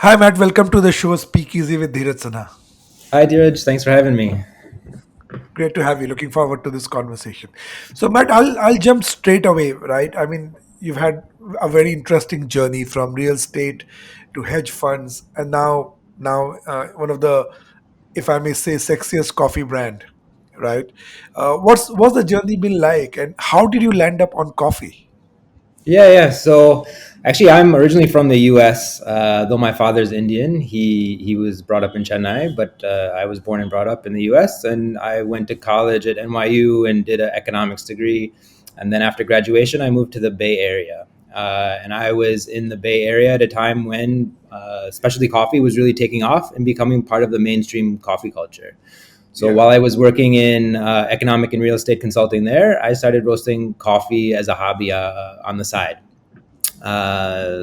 Hi, Matt. Welcome to the show SpeakEasy with Dheeraj Sinha. Hi, Dheeraj. Thanks for having me. Great to have you. Looking forward to this conversation. So, Matt, I'll jump straight away. Right? I mean, you've had a very interesting journey from real estate to hedge funds, and now one of the, if I may say, sexiest coffee brand. Right? What's the journey been like, and how did you land up on coffee? Yeah. So, actually, I'm originally from the U.S. Though my father's Indian, he was brought up in Chennai, but I was born and brought up in the U.S. And I went to college at NYU and did an economics degree. And then after graduation, I moved to the Bay Area. And I was in the Bay Area at a time when specialty coffee was really taking off and becoming part of the mainstream coffee culture. So Yeah. while I was working in economic and real estate consulting there, I started roasting coffee as a hobby on the side. I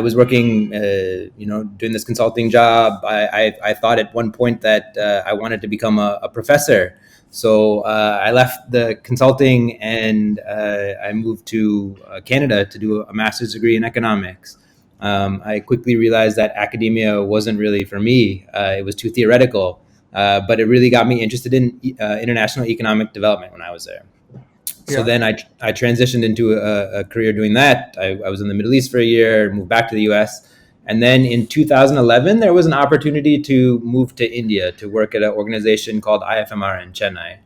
was working, doing this consulting job. I thought at one point that I wanted to become a professor. So I left the consulting and I moved to Canada to do a master's degree in economics. I quickly realized that academia wasn't really for me. It was too theoretical, but it really got me interested in international economic development when I was there. So Yeah. then I transitioned into a career doing that. I was in the Middle East for a year, moved back to the US. And then in 2011, there was an opportunity to move to India to work at an organization called IFMR in Chennai.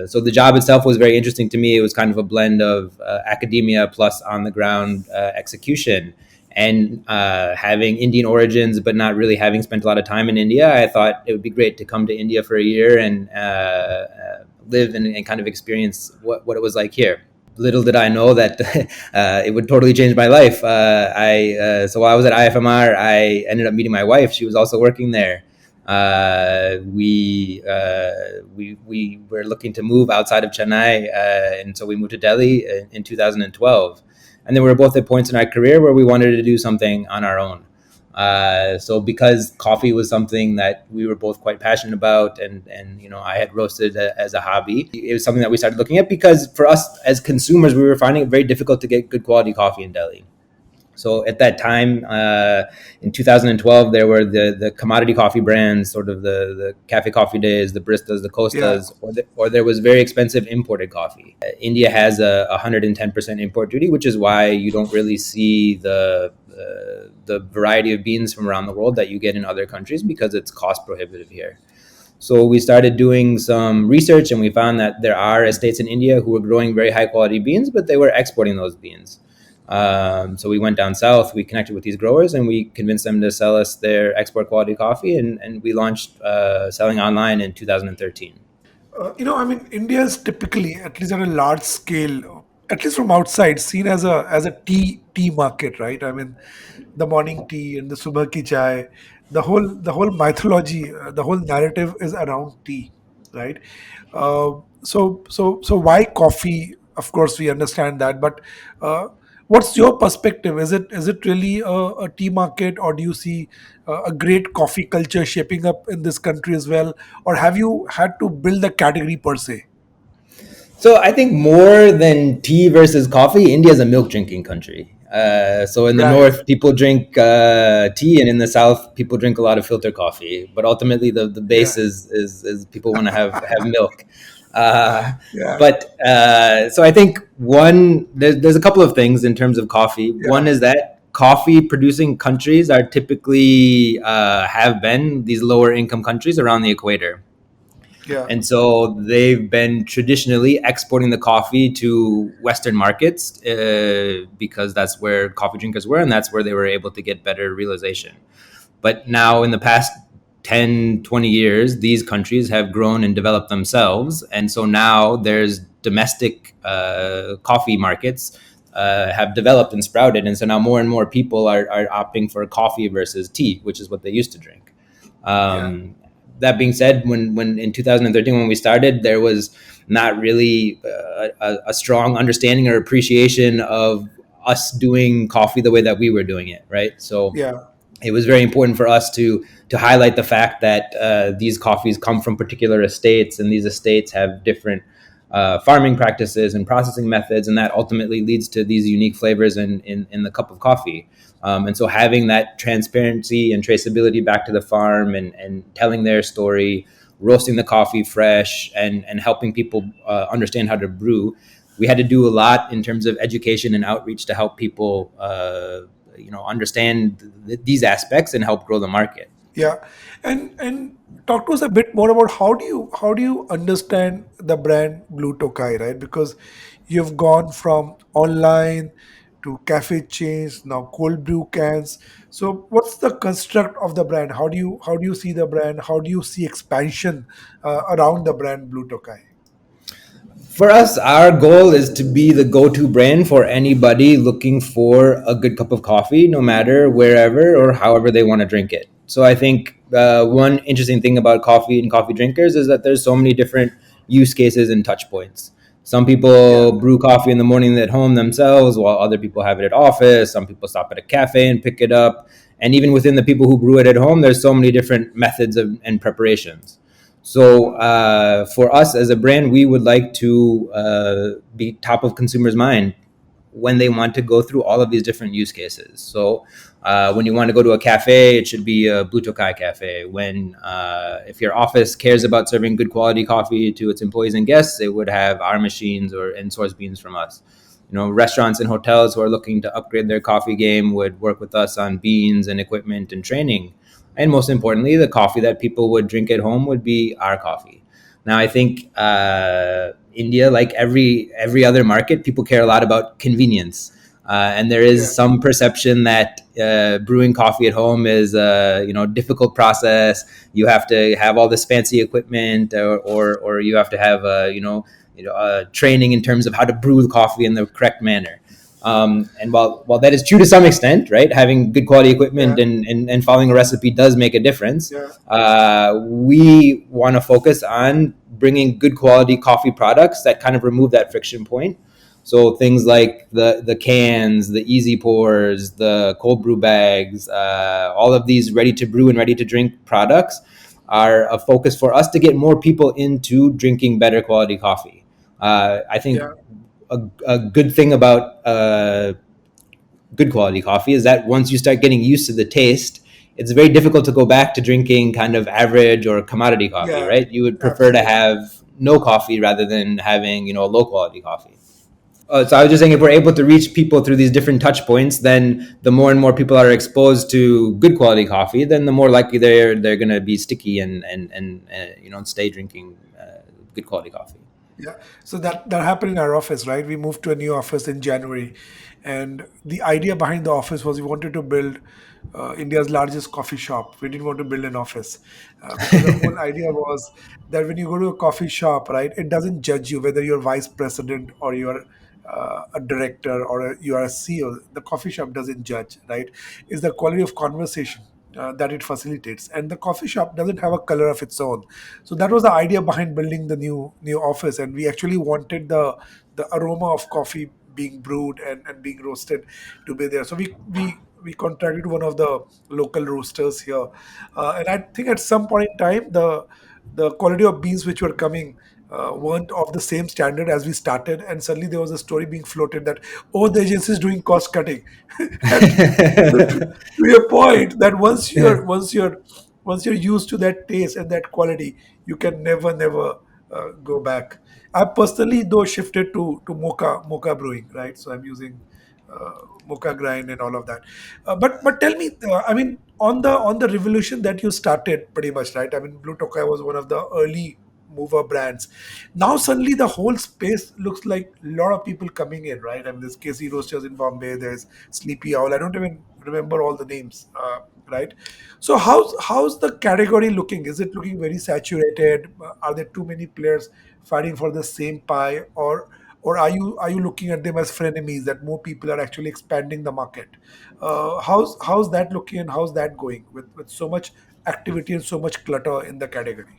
So the job itself was very interesting to me. It was kind of a blend of academia plus on the ground execution. And having Indian origins, but not really having spent a lot of time in India, I thought it would be great to come to India for a year and live and kind of experience what it was like here. Little did I know that it would totally change my life. So while I was at IFMR, I ended up meeting my wife. She was also working there. We were looking to move outside of Chennai, and so we moved to Delhi in 2012. And then we were both at points in our career where we wanted to do something on our own. So because coffee was something that we were both quite passionate about, and I had roasted as a hobby, it was something that we started looking at because for us as consumers, we were finding it very difficult to get good quality coffee in Delhi. So at that time, in 2012, there were the commodity coffee brands, sort of the cafe coffee days, the baristas, the Yeah. costas, or there was very expensive imported coffee. India has a 110% import duty, which is why you don't really see the variety of beans from around the world that you get in other countries because it's cost prohibitive here. So we started doing some research and we found that there are estates in India who were growing very high quality beans, but they were exporting those beans. So we went down south, we connected with these growers, and we convinced them to sell us their export quality coffee. And we launched selling online in 2013. I mean, India is typically, at least on a large scale, at least from outside, seen as a tea market, right? I mean, the morning tea and the subah ki chai, the whole mythology, the whole narrative is around tea, right? So why coffee? Of course, we understand that, but uh, what's your perspective? Is it really a tea market, or do you see a great coffee culture shaping up in this country as well, or have you had to build the category per se? So I think more than tea versus coffee, India is a milk drinking country. So in the Right. north, people drink tea, and in the south, people drink a lot of filter coffee. But ultimately, the base Yeah. is people want to have milk. Uh, Yeah. so I think there's a couple of things in terms of coffee. One Yeah. is that coffee producing countries are typically have been these lower income countries around the equator. Yeah. And so they've been traditionally exporting the coffee to Western markets because that's where coffee drinkers were and that's where they were able to get better realization. But now, in the past 10, 20 years, these countries have grown and developed themselves. And so now there's domestic coffee markets have developed and sprouted. And so now more and more people are opting for coffee versus tea, which is what they used to drink. Yeah. Um, that being said, when in 2013 when we started, there was not really a strong understanding or appreciation of us doing coffee the way that we were doing it, right? So Yeah. it was very important for us to highlight the fact that these coffees come from particular estates, and these estates have different farming practices and processing methods, and that ultimately leads to these unique flavors in the cup of coffee. And so having that transparency and traceability back to the farm, and telling their story, roasting the coffee fresh, and helping people understand how to brew. We had to do a lot in terms of education and outreach to help people understand these aspects and help grow the market. Yeah, and talk to us a bit more about how do you understand the brand Blue Tokai, right? Because you've gone from online to cafe chains, now cold brew cans. So what's the construct of the brand? How do you see the brand? How do you see expansion around the brand Blue Tokai? For us, our goal is to be the go-to brand for anybody looking for a good cup of coffee, no matter wherever or however they want to drink it. So I think one interesting thing about coffee and coffee drinkers is that there's so many different use cases and touch points. Some Yeah, people brew coffee in the morning at home themselves, while other people have it at office. Some people stop at a cafe and pick it up. And even within the people who brew it at home, there's so many different methods and preparations. So for us as a brand, we would like to be top of consumers' mind when they want to go through all of these different use cases. So when you want to go to a cafe, it should be a Blue Tokai cafe. When if your office cares about serving good quality coffee to its employees and guests, it would have our machines or and source beans from us. Restaurants and hotels who are looking to upgrade their coffee game would work with us on beans and equipment and training. And most importantly, the coffee that people would drink at home would be our coffee. Now, I think India, like every other market, people care a lot about convenience, and there yeah, is some perception that brewing coffee at home is a difficult process. You have to have all this fancy equipment, or you have to have training in terms of how to brew the coffee in the correct manner. And while that is true to some extent, right, having good quality yeah, equipment and following a recipe does make a difference. yeah, We want to focus on bringing good quality coffee products that kind of remove that friction point. So things like the cans, the easy pours, the cold brew bags, all of these ready to brew and ready to drink products are a focus for us to get more people into drinking better quality coffee. I think yeah, a good thing about good quality coffee is that once you start getting used to the taste, it's very difficult to go back to drinking kind of average or commodity coffee, yeah. right? You would prefer to Absolutely. have no coffee rather than having low quality coffee. So I was just saying, if we're able to reach people through these different touch points, then the more and more people are exposed to good quality coffee, then the more likely they're going to be sticky and stay drinking good quality coffee. Yeah. So that happened in our office, right? We moved to a new office in January, and the idea behind the office was we wanted to build India's largest coffee shop. We didn't want to build an office because the whole idea was that when you go to a coffee shop, right, it doesn't judge you whether you're vice president or you're a director or you are a CEO. The coffee shop doesn't judge, right? It's the quality of conversation that it facilitates, and the coffee shop doesn't have a color of its own. So that was the idea behind building the new office, and we actually wanted the aroma of coffee being brewed and being roasted to be there. So we contracted one of the local roasters here, and I think at some point in time the quality of beans which were coming weren't of the same standard as we started, and suddenly there was a story being floated that, oh, the agency is doing cost cutting. And to your point, that once you're used to that taste and that quality, you can never go back. I personally though shifted to mocha brewing, right? So I'm using mocha grind and all of that. But tell me, I mean, on the revolution that you started, pretty much, right? I mean, Blue Tokai was one of the early mover brands. Now suddenly the whole space looks like a lot of people coming in, right? I mean, there's KC Roasters in Bombay, there's Sleepy Owl. I don't even remember all the names, right? So how's the category looking? Is it looking very saturated? Are there too many players fighting for the same pie, or are you looking at them as frenemies that more people are actually expanding the market? How's that looking and how's that going with so much activity and so much clutter in the category?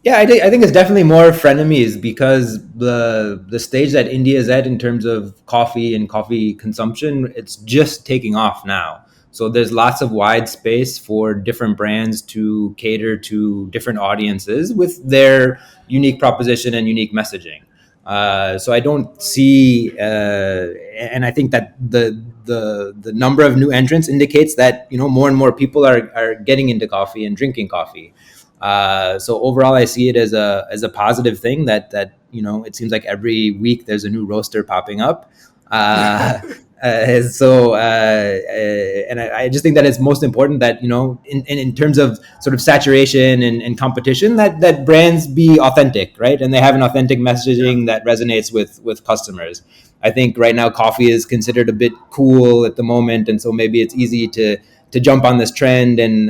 Yeah, I think it's definitely more frenemies because the stage that India is at in terms of coffee and coffee consumption, it's just taking off now. So there's lots of wide space for different brands to cater to different audiences with their unique proposition and unique messaging. So I don't see, and I think that the number of new entrants indicates that more and more people are getting into coffee and drinking coffee. So overall, I see it as a positive thing that it seems like every week there's a new roaster popping up. Uh, and I just think that it's most important that in terms of sort of saturation and competition, that brands be authentic, right? And they have an authentic Yeah. messaging that resonates with customers. I think right now coffee is considered a bit cool at the moment, and so maybe it's easy to jump on this trend and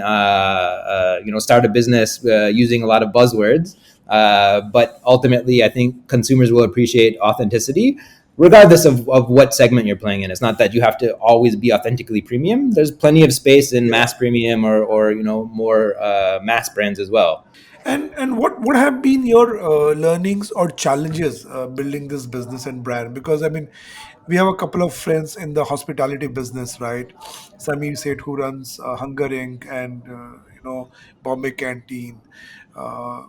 start a business using a lot of buzzwords. But ultimately, I think consumers will appreciate authenticity, regardless of what segment you're playing in. It's not that you have to always be authentically premium. There's plenty of space in Yeah. mass premium or more mass brands as well. And what have been your learnings or challenges building this business and brand? Because I mean, we have a couple of friends in the hospitality business, right? Samir Seth, who runs Hunger Inc. and Bombay Canteen, uh,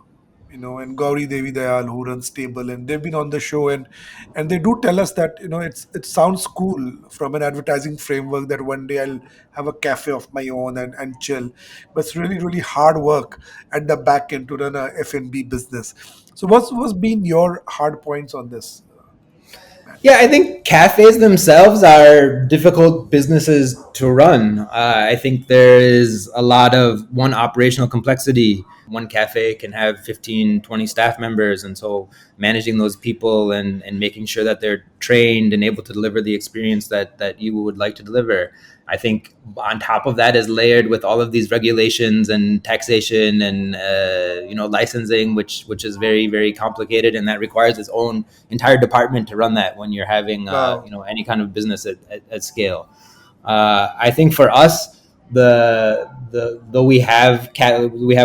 and Gauri Devi Dayal, who runs Table, and they've been on the show, and they do tell us that it sounds cool from an advertising framework that one day I'll have a cafe of my own and chill, but it's really really hard work at the back end to run a F&B business. So what's been your hard points on this, Matt? Yeah, I think cafes themselves are difficult businesses to run. I think there is a lot of one operational complexity. One cafe can have 15, 20 staff members. And so managing those people and making sure that they're trained and able to deliver the experience that you would like to deliver. I think on top of that is layered with all of these regulations and taxation and licensing, which is very very complicated, and that requires its own entire department to run that when you're having Wow. any kind of business at scale. I think for us, the though we have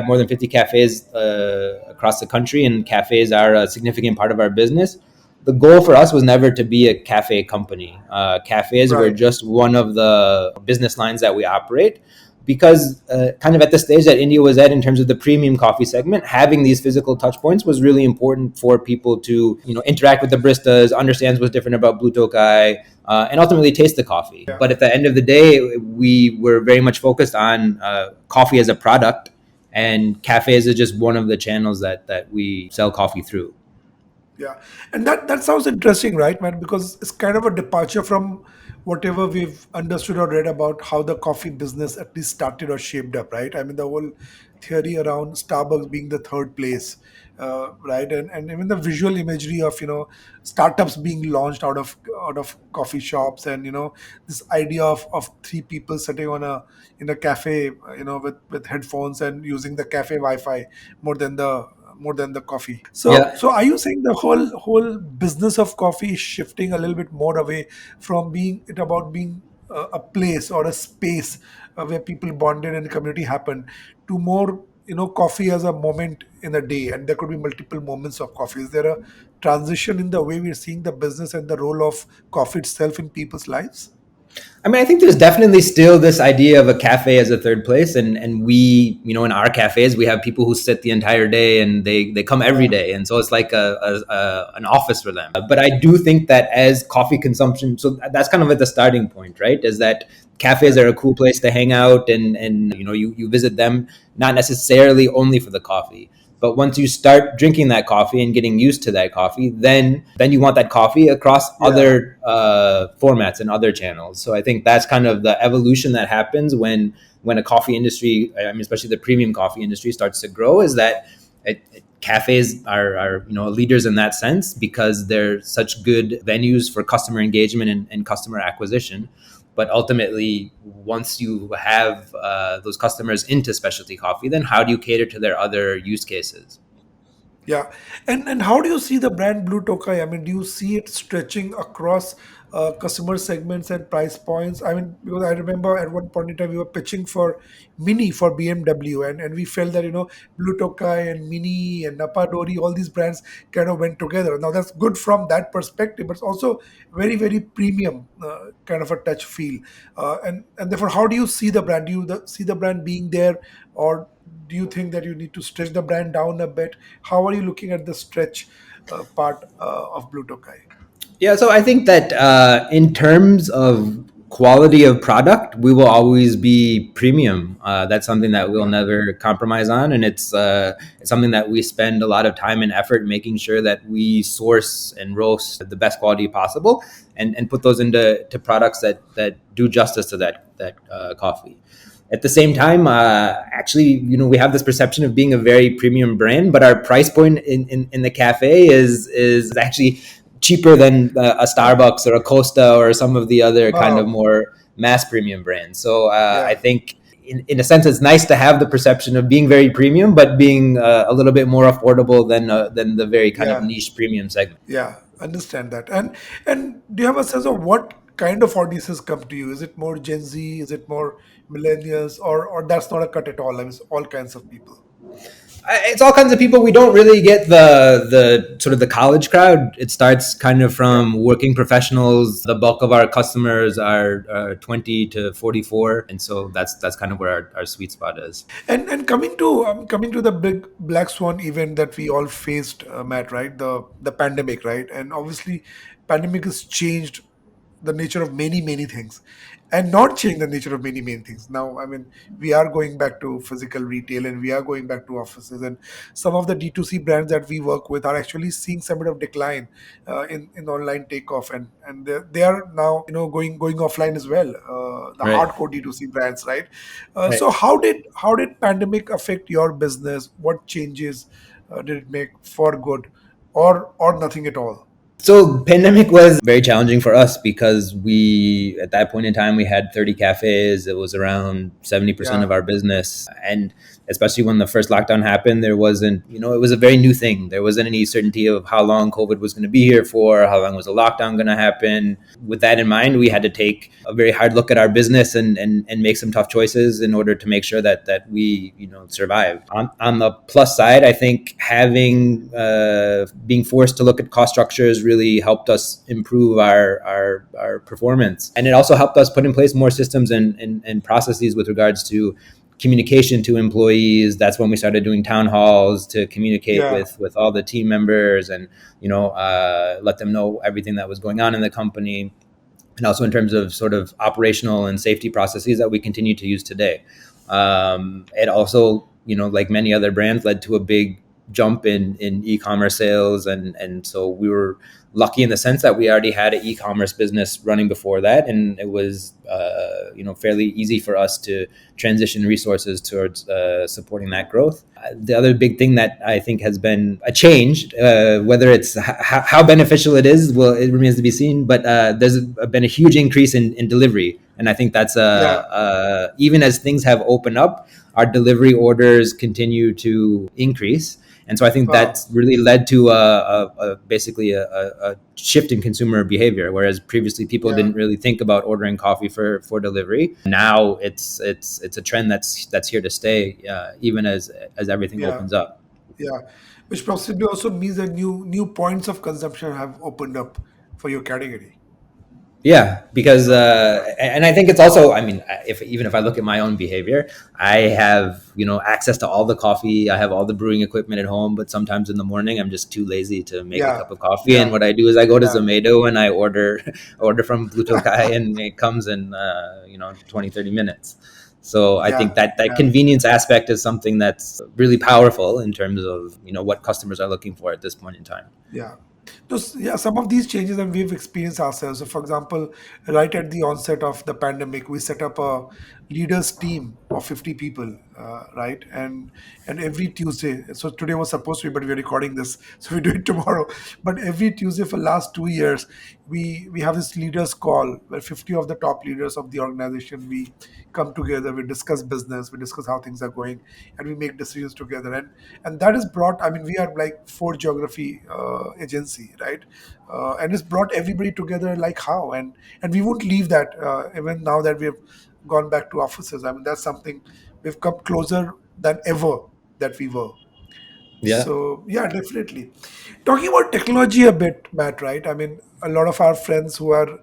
more than 50 cafes across the country, and cafes are a significant part of our business. The goal for us was never to be a cafe company. Cafes were Right. just one of the business lines that we operate, because kind of at the stage that India was at in terms of the premium coffee segment, having these physical touch points was really important for people to interact with the baristas, understand what's different about Blue Tokai, and ultimately taste the coffee. Yeah. But at the end of the day, we were very much focused on coffee as a product, and cafes is just one of the channels that we sell coffee through. Yeah, and that sounds interesting, right, man? Because it's kind of a departure from whatever we've understood or read about how the coffee business at least started or shaped up, right? I mean, the whole theory around Starbucks being the third place, right, and even the visual imagery of startups being launched out of coffee shops, and this idea of three people sitting in a cafe, with headphones and using the cafe Wi-Fi more than the coffee. So, Yeah. so are you saying the whole business of coffee is shifting a little bit more away from being it about being a place or a space where people bonded and community happened, to more coffee as a moment in a day, and there could be multiple moments of coffee? Is there a transition in the way we're seeing the business and the role of coffee itself in people's lives? I mean, I think there's definitely still this idea of a cafe as a third place, and we, in our cafes, we have people who sit the entire day, and they come every Yeah, day, and so it's like an office for them. But I do think that as coffee consumption, so that's kind of at the starting point, right? Is that cafes right. are a cool place to hang out, and you visit them not necessarily only for the coffee. But once you start drinking that coffee and getting used to that coffee, then you want that coffee across Yeah, other formats and other channels. So I think that's kind of the evolution that happens when a coffee industry, I mean, especially the premium coffee industry, starts to grow. Is that cafes are leaders in that sense, because they're such good venues for customer engagement and customer acquisition. But ultimately, once you have those customers into specialty coffee, then how do you cater to their other use cases? yeah. And how do you see the brand Blue Tokai? I mean, do you see it stretching across customer segments and price points? I mean, because I remember at one point in time we were pitching for Mini for BMW, and we felt that Blue Tokai and Mini and Napadori, all these brands kind of went together. Now that's good from that perspective, but it's also very very premium kind of a touch feel. And therefore, how do you see the brand? Do you see the brand being there, or do you think that you need to stretch the brand down a bit? How are you looking at the stretch part of Blue Tokai? Yeah, so I think that in terms of quality of product, we will always be premium. That's something that we'll Yeah, never compromise on, and it's something that we spend a lot of time and effort making sure that we source and roast the best quality possible, and put those into products that do justice to that coffee. At the same time, actually, we have this perception of being a very premium brand, but our price point in the cafe is actually cheaper than a Starbucks or a Costa or some of the other kind of wow, more mass premium brands. So I yeah, think, in a sense, it's nice to have the perception of being very premium, but being a little bit more affordable than the very kind of yeah, niche premium segment. yeah. Understand that. And do you have a sense of what kind of audiences come to you? Is it more Gen Z? Is it more millennials? Or that's not a cut at all? I mean, it's all kinds of people. It's all kinds of people. We don't really get the sort of the college crowd. It starts kind of Yeah. from working professionals. The bulk of our customers are 20 to 44, and so that's kind of where our sweet spot is. And coming to the big black swan event that we all faced, Matt, right? The pandemic, right? And obviously, pandemic has changed the nature of many things, and not change the nature of many things. Now, I mean, we are going back to physical retail, and we are going back to offices, and some of the D2C brands that we work with are actually seeing some bit of decline in online takeoff, and they are now going offline as well. The Right. hardcore D2C brands, right? Right. So how did pandemic affect your business? What changes did it make for good, or nothing at all? So pandemic was very challenging for us because we at that point in time we had 30 cafes. It was around 70% Yeah, of our business, and especially when the first lockdown happened, there wasn't, it was a very new thing. There wasn't any certainty of how long COVID was going to be here for, how long was the lockdown going to happen. With that in mind, we had to take a very hard look at our business and make some tough choices in order to make sure that we survived. On the plus side, I think having being forced to look at cost structures really helped us improve our performance, and it also helped us put in place more systems and processes with regards to communication to employees. That's when we started doing town halls to communicate yeah, with all the team members, and let them know everything that was going on in the company, and also in terms of sort of operational and safety processes that we continue to use today. It also, like many other brands, led to a big jump in e-commerce sales, and so we were lucky in the sense that we already had an e-commerce business running before that, and it was fairly easy for us to transition resources towards supporting that growth. The other big thing that I think has been a change, whether it's how beneficial it is, well, it remains to be seen. But there's been a huge increase in delivery, and I think that's yeah. even as things have opened up, our delivery orders continue to increase. And so I think Wow. that's really led to basically a shift in consumer behavior. Whereas previously people Yeah, didn't really think about ordering coffee for delivery. Now it's a trend that's here to stay, even as everything yeah, opens up. yeah. Which possibly also means that new points of consumption have opened up for your category. Yeah, because Yeah, and I think it's also, I mean, if even if I look at my own behavior, I have access to all the coffee. I have all the brewing equipment at home, but sometimes in the morning I'm just too lazy to make a yeah, cup of coffee. And yeah, what I do is I go to yeah, Zomato and I order from Blue Tokai, and it comes in 20-30 minutes. So I think yeah, that yeah, convenience aspect is something that's really powerful in terms of what customers are looking for at this point in time. yeah. Those, yeah, some of these changes and we've experienced ourselves. So, for example, right at the onset of the pandemic, we set up a leaders team of 50 people, right? And every Tuesday, so today was supposed to be, but we're recording this, so we do it tomorrow. But every Tuesday for last 2 years, we have this leaders call where 50 of the top leaders of the organization, we come together, we discuss business, we discuss how things are going, and we make decisions together. And that is brought, I mean, we are like Ford Geography agency, right? And it's brought everybody together like how, and we won't leave that even now that we've gone back to offices. I mean, that's something we've come closer than ever that we were. Yeah. So yeah, definitely. Talking about technology a bit, Matt, right? I mean, a lot of our friends who are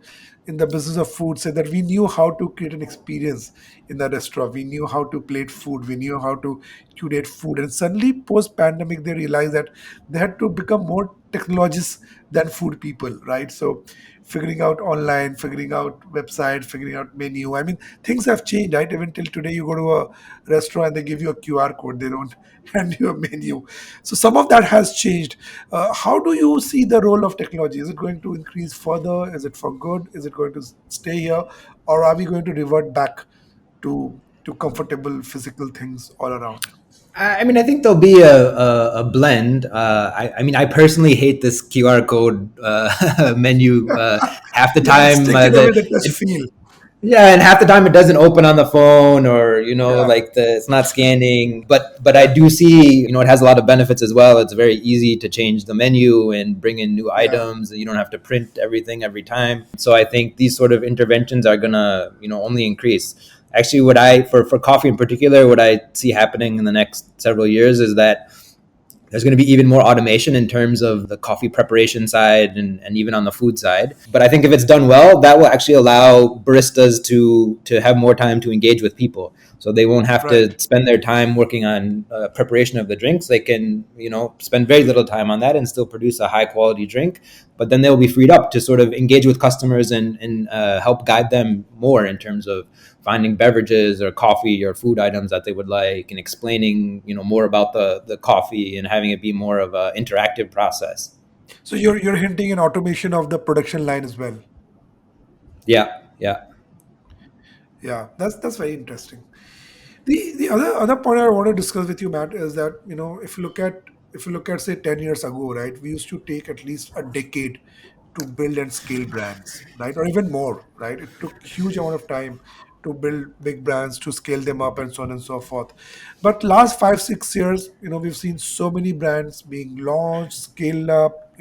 in the business of food say that we knew how to create an experience in the restaurant. We knew how to plate food. We knew how to curate food. And suddenly, post pandemic, they realized that they had to become more technologists than food people, right? So, figuring out online, figuring out website, figuring out menu. I mean, things have changed, right? Even till today, you go to a restaurant, they give you a QR code. They don't hand you a menu. So some of that has changed. How do you see the role of technology? Is it going to increase further? Is it for good? Is it going to stay here, or are we going to revert back to comfortable physical things all around? I mean, I think there'll be a blend. I mean, I personally hate this QR code menu. Half the Yeah, it's time, taken away the touch feel. yeah, and half the time it doesn't open on the phone, or Yeah, like it's not scanning. But I do see, it has a lot of benefits as well. It's very easy to change the menu and bring in new yeah, items. You don't have to print everything every time. So I think these sort of interventions are gonna, only increase. Actually, what I for coffee in particular, what I see happening in the next several years is that there's going to be even more automation in terms of the coffee preparation side, and even on the food side. But I think if it's done well, that will actually allow baristas to have more time to engage with people. So they won't have right. to spend their time working on preparation of the drinks. They can, spend very little time on that and still produce a high quality drink. But then they'll be freed up to sort of engage with customers and help guide them more in terms of finding beverages or coffee or food items that they would like, and explaining, more about the coffee, and having it be more of an interactive process. So you're hinting in automation of the production line as well. Yeah, yeah. Yeah, that's very interesting. The other point I want to discuss with you, Matt, is that if you look at say 10 years ago, right, we used to take at least a decade to build and scale brands, right, or even more, right? It took huge amount of time to build big brands, to scale them up, and so on and so forth. But last 5 6 years, we've seen so many brands being launched, scaled up.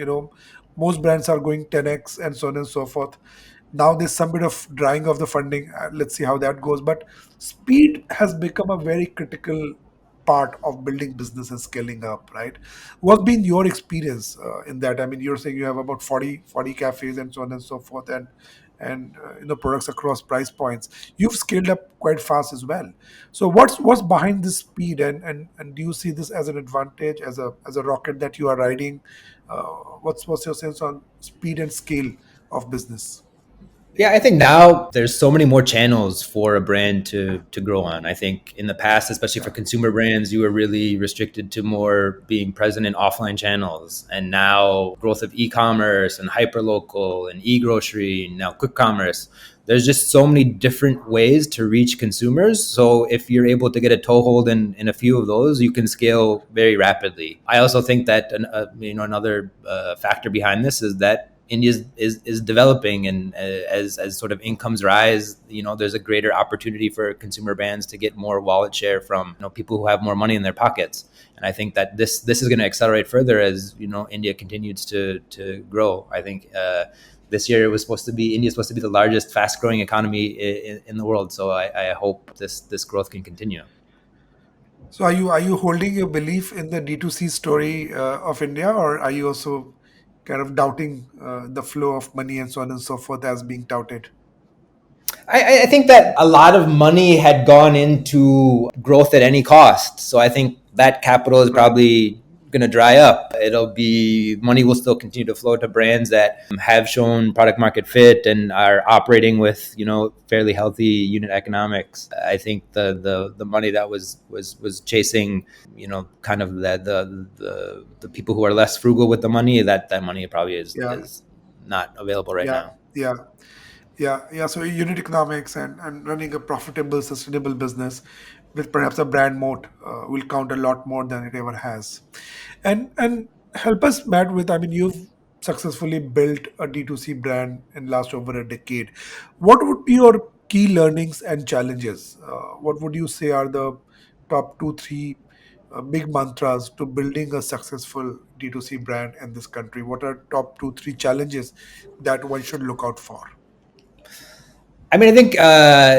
Most brands are going 10x and so on and so forth. Now there's some bit of drying of the funding. Let's see how that goes. But speed has become a very critical part of building business and scaling up, right? What's been your experience in that? I mean, you're saying you have about 40 cafes and so on and so forth, and products across price points. You've scaled up quite fast as well. So what's behind this speed, and do you see this as an advantage, as a rocket that you are riding? What's your sense on speed and scale of business? Yeah, I think now there's so many more channels for a brand to grow on. I think in the past, especially for Yeah, consumer brands, you were really restricted to more being present in offline channels. And now growth of e-commerce and hyperlocal and e-grocery, and now quick commerce. There's just so many different ways to reach consumers. So if you're able to get a toehold in a few of those, you can scale very rapidly. I also think that another factor behind this is that India is developing, and as sort of incomes rise, there's a greater opportunity for consumer brands to get more wallet share from people who have more money in their pockets. And I think that this is going to accelerate further as India continues to grow. I think this year it was supposed to be India is supposed to be the largest fast growing economy in the world. So I hope this growth can continue. so are you holding your belief in the D2C story of India, or are you also kind of doubting the flow of money and so on and so forth as being touted? I think that a lot of money had gone into growth at any cost. So I think that capital is Right. probably going to dry up. Money will still continue to flow to brands that have shown product market fit and are operating with fairly healthy unit economics. I think the money that was chasing kind of the people who are less frugal with the money, that money probably is Yeah, is not available right yeah, now. yeah. Yeah. So unit economics and running a profitable, sustainable business with perhaps a brand moat will count a lot more than it ever has. And help us, Matt, with, I mean, you've successfully built a D2C brand in last over a decade. What would be your key learnings and challenges? What would you say are the top two, three big mantras to building a successful D2C brand in this country? What are top two, three challenges that one should look out for? I mean, I think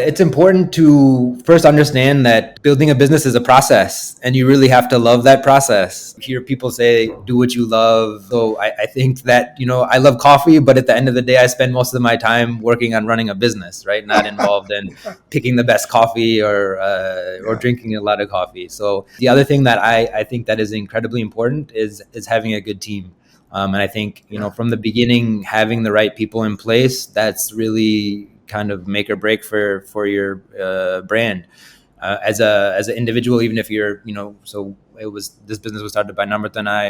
it's important to first understand that building a business is a process, and you really have to love that process. Hear people say, "Do what you love." So I think that I love coffee, but at the end of the day, I spend most of my time working on running a business, right? Not involved in picking the best coffee or Yeah, drinking a lot of coffee. So the other thing that I think that is incredibly important is having a good team. And I think, yeah, from the beginning, having the right people in place, that's really kind of make or break for your brand. As an individual, even if you're, so it was, this business was started by Namrata and I,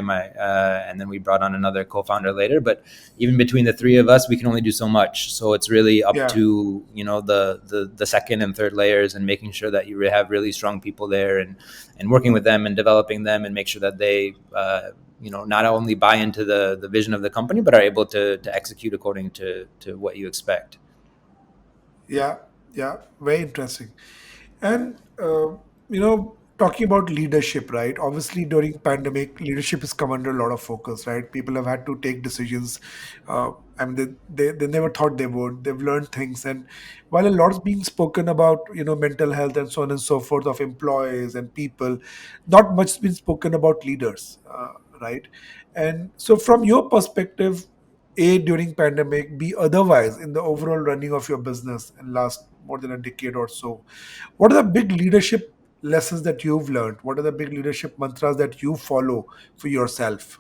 and then we brought on another co-founder later. But even between the three of us, we can only do so much. So it's really up yeah, to, the second and third layers, and making sure that you have really strong people there, and working with them and developing them, and make sure that they not only buy into the vision of the company, but are able to execute according to what you expect. yeah, yeah. Very interesting. And talking about leadership, right? Obviously, during pandemic, leadership has come under a lot of focus, right? People have had to take decisions. Uh, I mean, they never thought they would. They've learned things, and while a lot's being spoken about, mental health and so on and so forth of employees and people, not much has been spoken about leaders, right? And so, from your perspective, a during pandemic, b otherwise in the overall running of your business in last more than a decade or so, what are the big leadership lessons that you've learned? What are the big leadership mantras that you follow for yourself?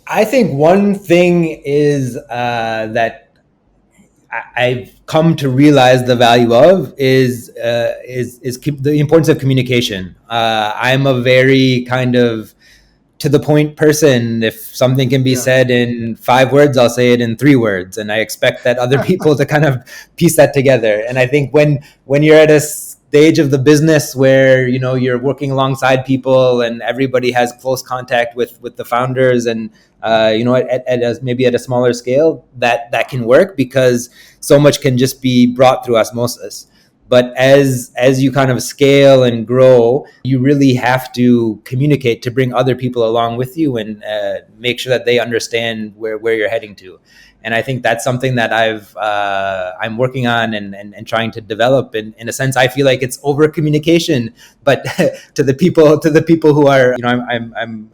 I think one thing is that I've come to realize the value of is the importance of communication. I'm a very kind of to the point person. If something can be Yeah, said in 5 words, I'll say it in 3 words, and I expect that other people to kind of piece that together. And I think when you're at a stage of the business where you're working alongside people, and everybody has close contact with the founders, and maybe at a smaller scale, that can work, because so much can just be brought through osmosis. But as you kind of scale and grow, you really have to communicate to bring other people along with you, and make sure that they understand where you're heading to. And I think that's something that I'm working on, and trying to develop. In a sense, I feel like it's over communication, but to the people who are I'm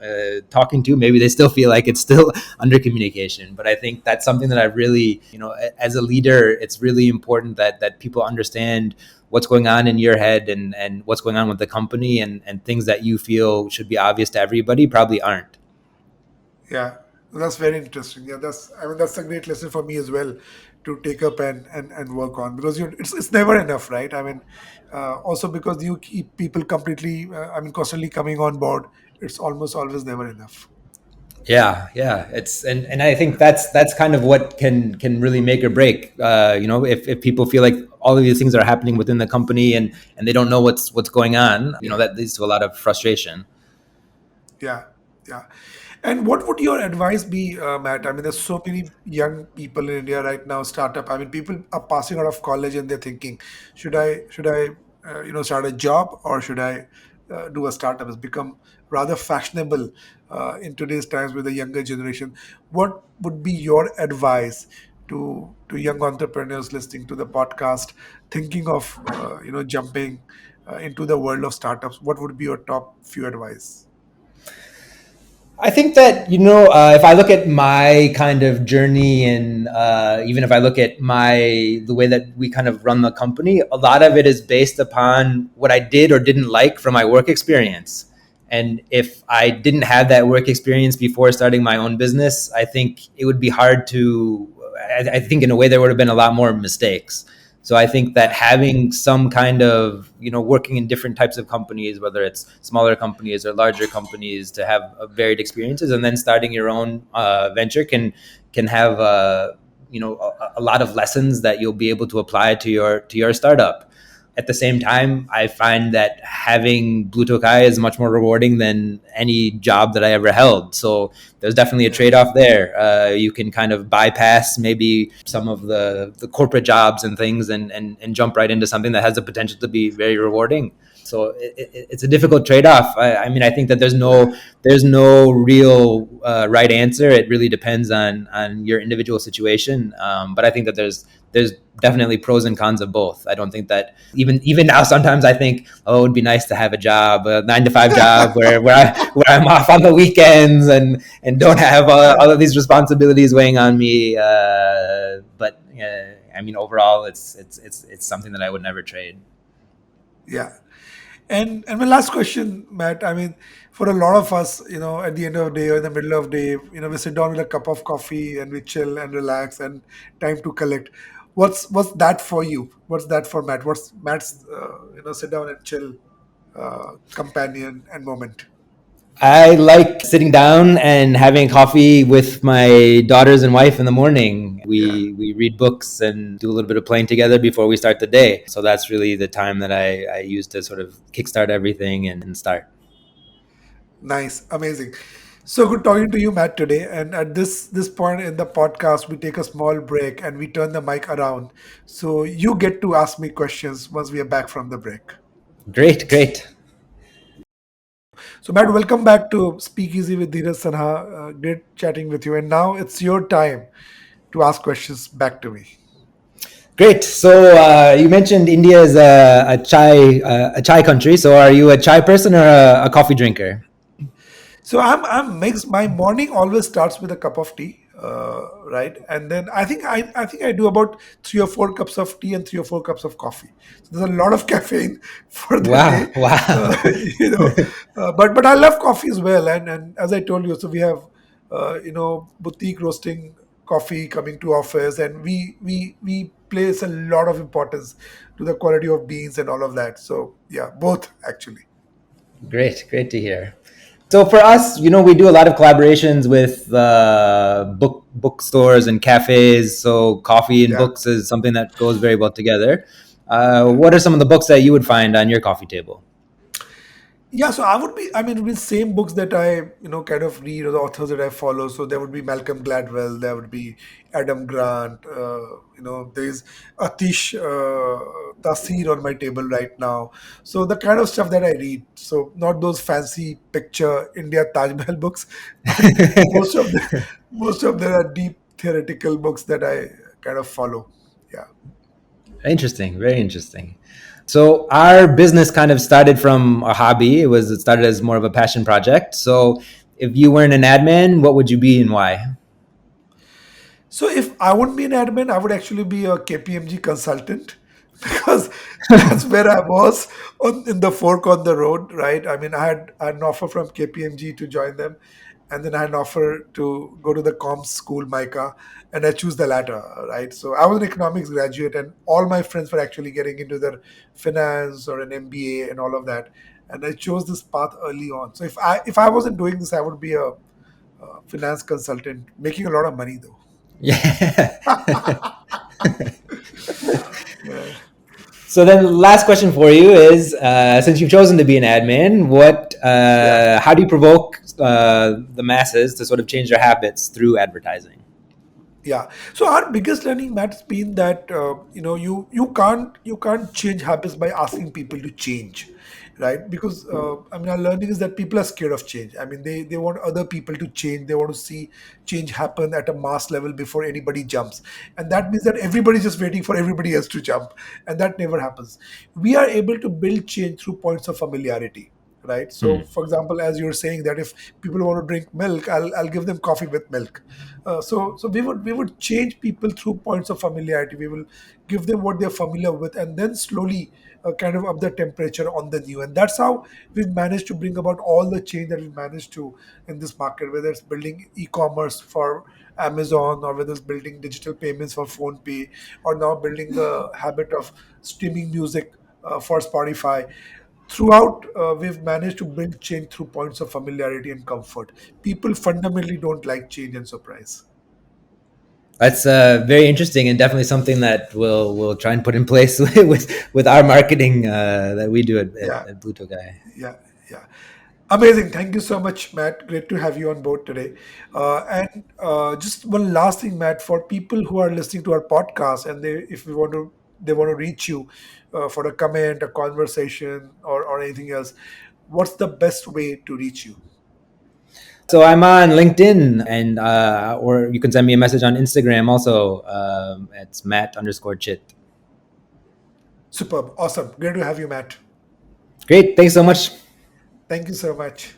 talking to, maybe they still feel like it's still under communication. But I think that's something that I really, as a leader, it's really important that people understand what's going on in your head, and what's going on with the company, and things that you feel should be obvious to everybody probably aren't. yeah, that's very interesting. Yeah, that's a great lesson for me as well to take up and work on, because it's never enough, right? I mean, also because you keep people completely, constantly coming on board. It's almost always never enough. Yeah, and I think that's kind of what can really make or break. If people feel like all of these things are happening within the company, and they don't know what's going on, Yeah, that leads to a lot of frustration. yeah, yeah. And what would your advice be, Matt? I mean, there's so many young people in India right now, startup. I mean, people are passing out of college and they're thinking, should I start a job, or should I do a startup? It's become rather fashionable in today's times with the younger generation. What would be your advice to young entrepreneurs listening to the podcast, thinking of jumping into the world of startups? What would be your top few advice? I think that if I look at my kind of journey, and even if I look at the way that we kind of run the company, a lot of it is based upon what I did or didn't like from my work experience. And if I didn't have that work experience before starting my own business, I think it would be hard to. I think in a way there would have been a lot more mistakes. So I think that Yeah, having some kind of, working in different types of companies, whether it's smaller companies or larger companies, to have varied experiences, and then starting your own venture can have a lot of lessons that you'll be able to apply to your startup. At the same time, I find that having Blue Tokai is much more rewarding than any job that I ever held. So there's definitely a yeah. trade-off there. You can kind of bypass maybe some of the corporate jobs and things, and jump right into something that has the potential to be very rewarding. So it's a difficult trade-off. I mean, I think that there's no real right answer. It really depends on your individual situation. But I think that there's definitely pros and cons of both. I don't think that even now sometimes I think, oh, it would be nice to have a job, a 9 to 5 job where I'm off on the weekends and don't have all of these responsibilities weighing on me. But I mean, overall, it's something that I would never trade. Yeah. And my last question, Matt. I mean, for a lot of us, at the end of the day or in the middle of the day, we sit down with a cup of coffee and we chill and relax and time to collect. What's that for you? What's that for Matt? What's Matt's sit down and chill companion and moment? I like sitting down and having coffee with my daughters and wife in the morning. Yeah, We read books and do a little bit of playing together before we start the day. So that's really the time that I use to sort of kickstart everything and start. nice, amazing. So good talking to you, Matt, today. And at this point in the podcast, we take a small break and we turn the mic around. So you get to ask me questions once we are back from the break. Great, great. So, Matt, welcome back to Speakeasy with Dheeraj Sinha. Great chatting with you. And now it's your time to ask questions back to me. Great. So you mentioned India is a chai country. So are you a chai person or a coffee drinker? So I'm mixed. My morning always starts with a cup of tea, right? And then I think I do about 3 or 4 cups of tea and 3 or 4 cups of coffee. So there's a lot of caffeine for the Wow, day, wow. you know. But I love coffee as well. And as I told you, so we have boutique roasting coffee coming to office, and we place a lot of importance to the quality of beans and all of that. So yeah, both actually. Great, great to hear. So for us, we do a lot of collaborations with bookstores and cafes. So coffee and Yeah. books is something that goes very well together. What are some of the books that you would find on your coffee table? Yeah, so I mean, it would be same books that I kind of read or the authors that I follow. So there would be Malcolm Gladwell, there would be Adam Grant, there's Atish Tasir on my table right now. So the kind of stuff that I read. So not those fancy picture India Taj Mahal books, but most of the most of them are deep theoretical books that I kind of follow. Yeah. Interesting, very interesting. So our business kind of started from a hobby. It started as more of a passion project. So if you weren't an admin, what would you be and why? So if I wouldn't be an admin, I would actually be a KPMG consultant because that's where I was in the fork on the road, right? I mean, I had an offer from KPMG to join them, and then I had an offer to go to the comms school, MICA, and I choose the latter, right? So I was an economics graduate, and all my friends were actually getting into their finance or an MBA and all of that, and I chose this path early on. So if I wasn't doing this, I would be a finance consultant, making a lot of money though. Yeah. Yeah. So then, last question for you is: since you've chosen to be an admin, Yeah. how do you provoke the masses to sort of change their habits through advertising? Yeah. So our biggest learning, Matt, has been that you can't change habits by asking people to change, right? Because I mean, our learning is that people are scared of change. I mean, they want other people to change. They want to see change happen at a mass level before anybody jumps, and that means that everybody's just waiting for everybody else to jump, and that never happens. We are able to build change through points of familiarity. Right. So, Hmm. for example, as you're saying that if people want to drink milk, I'll give them coffee with milk. So we would change people through points of familiarity. We will give them what they're familiar with, and then slowly kind of up the temperature on the new. And that's how we've managed to bring about all the change that we've managed to in this market. Whether it's building e-commerce for Amazon, or whether it's building digital payments for PhonePe, or now building the habit of streaming music for Spotify. Throughout, we've managed to build change through points of familiarity and comfort. People fundamentally don't like change and surprise. That's very interesting and definitely something that we'll try and put in place with our marketing that we do Yeah, at Blue Tokai. yeah, yeah. Amazing. Thank you so much, Matt. Great to have you on board today. And just one last thing, Matt, for people who are listening to our podcast and if we want to they want to reach you for a comment, a conversation, or anything else, what's the best way to reach you? So I'm on LinkedIn, and or you can send me a message on Instagram also. It's Matt underscore Chit. Superb. Awesome. Great to have you, Matt. Great. Thanks so much. Thank you so much.